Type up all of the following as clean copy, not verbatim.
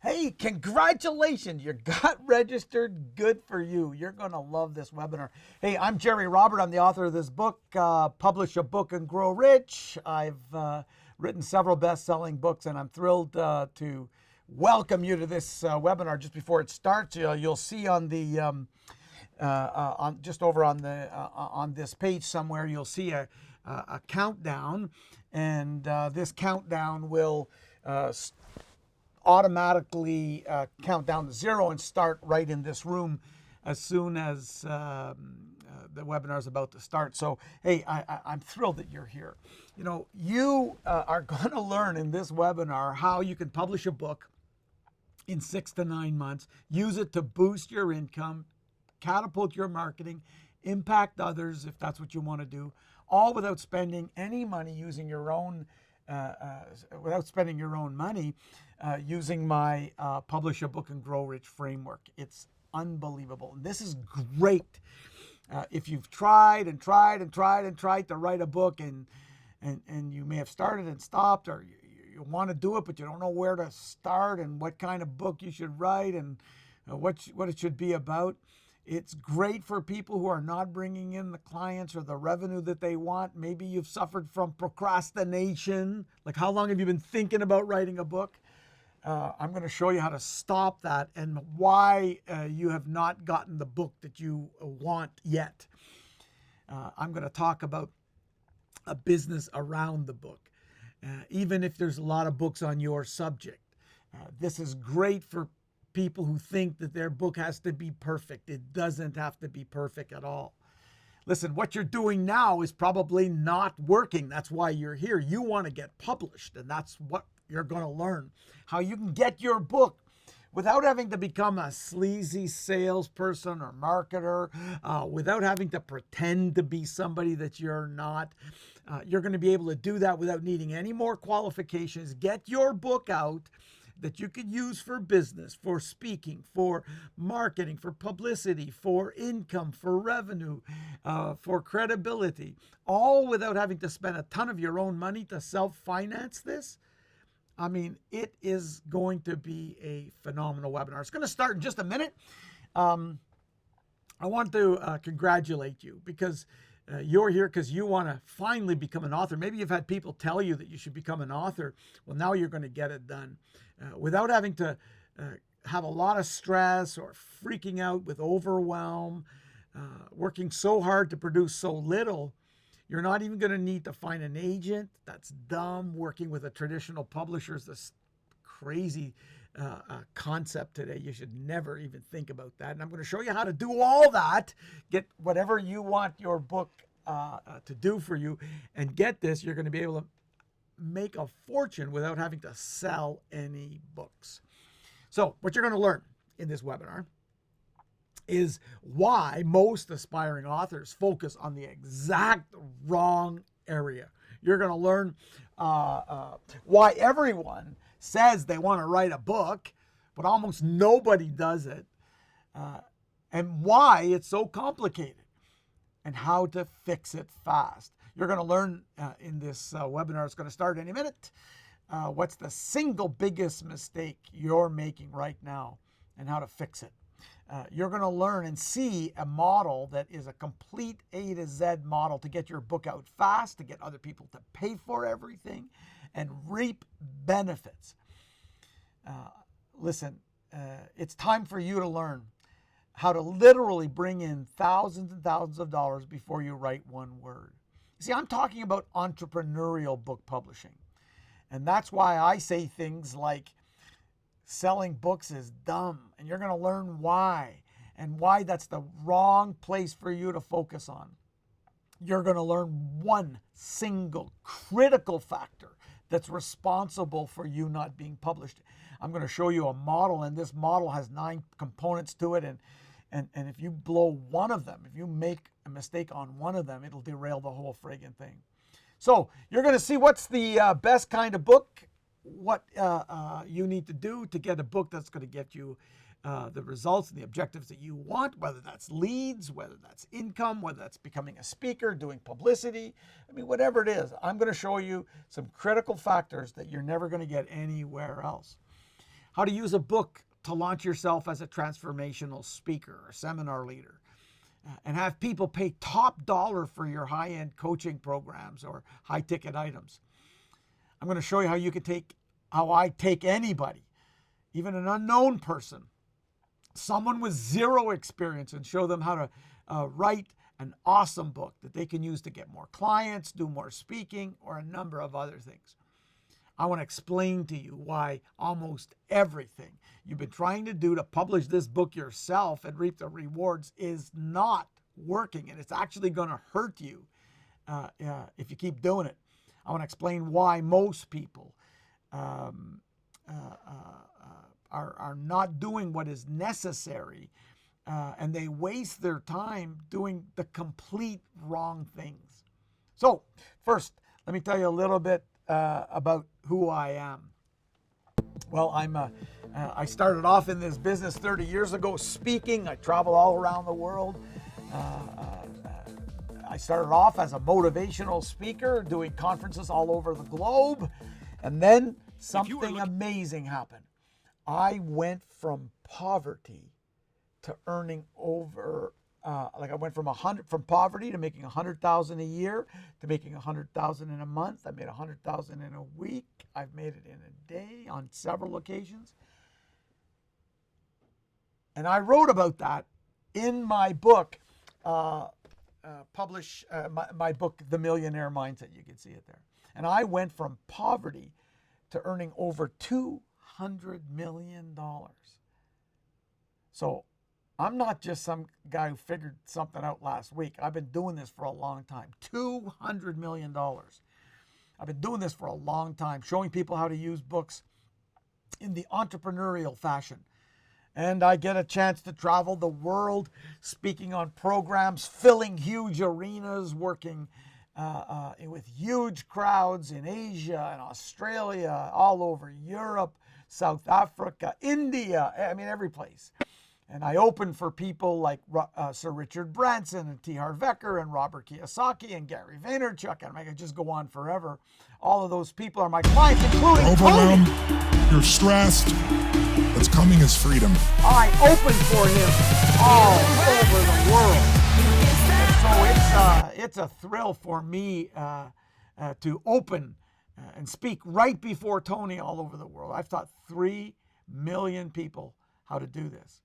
Hey, congratulations. You got registered. Good for you. You're going to love this webinar. Hey, I'm Jerry Robert. I'm the author of this book, Publish a Book and Grow Rich. I've written several best-selling books, and I'm thrilled to welcome you to this webinar. Just before it starts, you'll see on the on just over on the on this page somewhere, you'll see a countdown, and this countdown will automatically count down to 0 and start right in this room as soon as the webinar is about to start. So, hey, I'm thrilled that you're here. You know, you are going to learn in this webinar how you can publish a book in 6 to 9 months, use it to boost your income, catapult your marketing, impact others if that's what you want to do, all without spending any money using your own money, using my Publish a Book and Grow Rich framework. It's unbelievable. And this is great if you've tried to write a book and you may have started and stopped, or you want to do it but you don't know where to start and what kind of book you should write and what it should be about. It's great for people who are not bringing in the clients or the revenue that they want. Maybe you've suffered from procrastination. Like, how long have you been thinking about writing a book? I'm going to show you how to stop that and why you have not gotten the book that you want yet. I'm going to talk about a business around the book, even if there's a lot of books on your subject. This is great for people who think that their book has to be perfect. It doesn't have to be perfect at all. Listen, what you're doing now is probably not working. That's why you're here. You want to get published, and that's what you're going to learn. How you can get your book without having to become a sleazy salesperson or marketer, without having to pretend to be somebody that you're not. You're going to be able to do that without needing any more qualifications. Get your book out that you could use for business, for speaking, for marketing, for publicity, for income, for revenue, for credibility, all without having to spend a ton of your own money to self-finance this. I mean, it is going to be a phenomenal webinar. It's going to start in just a minute. I want to congratulate you because you're here because you want to finally become an author. Maybe you've had people tell you that you should become an author. Well, now you're going to get it done without having to have a lot of stress or freaking out with overwhelm, working so hard to produce so little. You're not even going to need to find an agent. That's dumb. Working with a traditional publisher is this crazy concept today. You should never even think about that. And I'm going to show you how to do all that, get whatever you want your book to do for you. And get this, you're going to be able to make a fortune without having to sell any books. So what you're going to learn in this webinar is why most aspiring authors focus on the exact wrong area. You're going to learn why everyone says they want to write a book, but almost nobody does it, and why it's so complicated, and how to fix it fast. You're going to learn in this webinar, it's going to start any minute, what's the single biggest mistake you're making right now and how to fix it. You're going to learn and see a model that is a complete A to Z model to get your book out fast, to get other people to pay for everything, and reap benefits. Listen, it's time for you to learn how to literally bring in thousands and thousands of dollars before you write one word. See, I'm talking about entrepreneurial book publishing. And that's why I say things like selling books is dumb. And you're going to learn why, and why that's the wrong place for you to focus on. You're going to learn one single critical factor that's responsible for you not being published. I'm going to show you a model, and this model has 9 components to it. And if you blow one of them, if you make a mistake on one of them, it'll derail the whole friggin' thing. So you're going to see what's the best kind of book, what you need to do to get a book that's going to get you the results and the objectives that you want, whether that's leads, whether that's income, whether that's becoming a speaker, doing publicity. I mean, whatever it is, I'm going to show you some critical factors that you're never going to get anywhere else. how to use a book to launch yourself as a transformational speaker or seminar leader, and have people pay top dollar for your high-end coaching programs or high-ticket items. I'm going to show you how I take anybody, even an unknown person, someone with zero experience, and show them how to write an awesome book that they can use to get more clients, do more speaking, or a number of other things. I want to explain to you why almost everything you've been trying to do to publish this book yourself and reap the rewards is not working, and it's actually going to hurt you if you keep doing it. I want to explain why most people are not doing what is necessary, and they waste their time doing the complete wrong things. So first, let me tell you a little bit about who I am. Well, I started off in this business 30 years ago speaking. I travel all around the world. I started off as a motivational speaker doing conferences all over the globe. And then something amazing happened. I went from poverty to earning over, I went from poverty to making $100,000 a year to making $100,000 in a month. I made $100,000 in a week. I've made it in a day on several occasions. And I wrote about that in my book, my book, The Millionaire Mindset. You can see it there. And I went from poverty to earning over $200 million. So I'm not just some guy who figured something out last week. I've been doing this for a long time. $200 million. I've been doing this for a long time, showing people how to use books in the entrepreneurial fashion. And I get a chance to travel the world, speaking on programs, filling huge arenas, working with huge crowds in Asia and Australia, all over Europe, South Africa, India, every place. And I open for people like Sir Richard Branson and T. Harv Eker and Robert Kiyosaki and Gary Vaynerchuk, and I could just go on forever. All of those people are my clients, including overwhelmed, you're stressed. What's coming is freedom. I open for him all over the world. And so it's a thrill for me to open and speak right before Tony all over the world. I've taught 3 million people how to do this.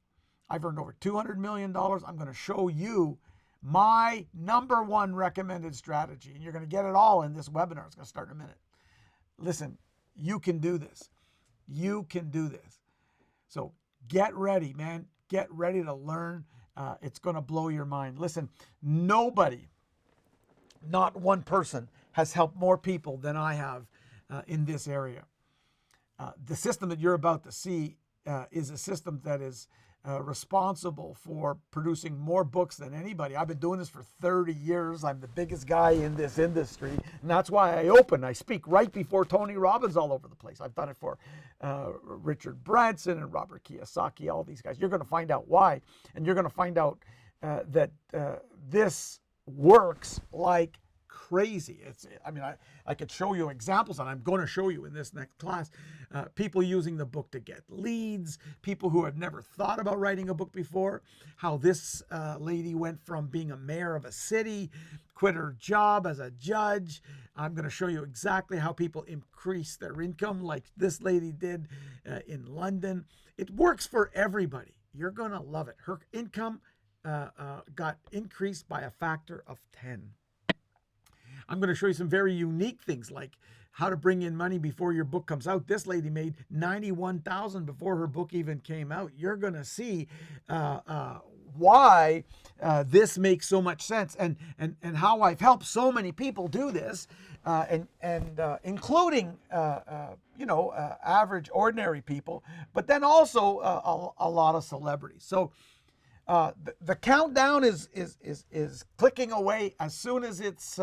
I've earned over $200 million. I'm going to show you my number one recommended strategy. And you're going to get it all in this webinar. It's going to start in a minute. Listen, you can do this. You can do this. So get ready, man. Get ready to learn. It's going to blow your mind. Listen, nobody, not one person, has helped more people than I have in this area. The system that you're about to see is a system that is responsible for producing more books than anybody. I've been doing this for 30 years. I'm the biggest guy in this industry, and that's why I open. I speak right before Tony Robbins all over the place. I've done it for Richard Branson and Robert Kiyosaki, all these guys. You're going to find out why, and you're going to find out that this works like crazy. I could show you examples, and I'm going to show you in this next class, people using the book to get leads, people who had never thought about writing a book before, how this lady went from being a mayor of a city, quit her job as a judge. I'm going to show you exactly how people increase their income like this lady did in London. It works for everybody. You're going to love it. Her income got increased by a factor of 10. I'm going to show you some very unique things like how to bring in money before your book comes out. This lady made $91,000 before her book even came out. You're going to see why this makes so much sense and how I've helped so many people do this, including average, ordinary people, but then also a lot of celebrities. So the countdown is clicking away. As soon as it's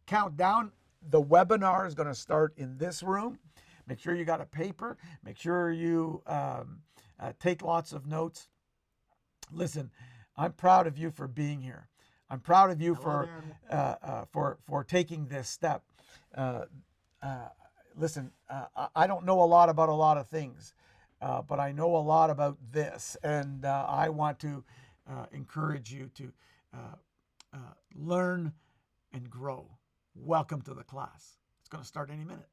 countdown, the webinar is going to start in this room. Make sure you got a paper. Make sure you take lots of notes. Listen, I'm proud of you for being here. I'm proud of you for taking this step. listen, I don't know a lot about a lot of things, but I know a lot about this, and I want to encourage you to learn and grow. Welcome to the class. It's going to start any minute.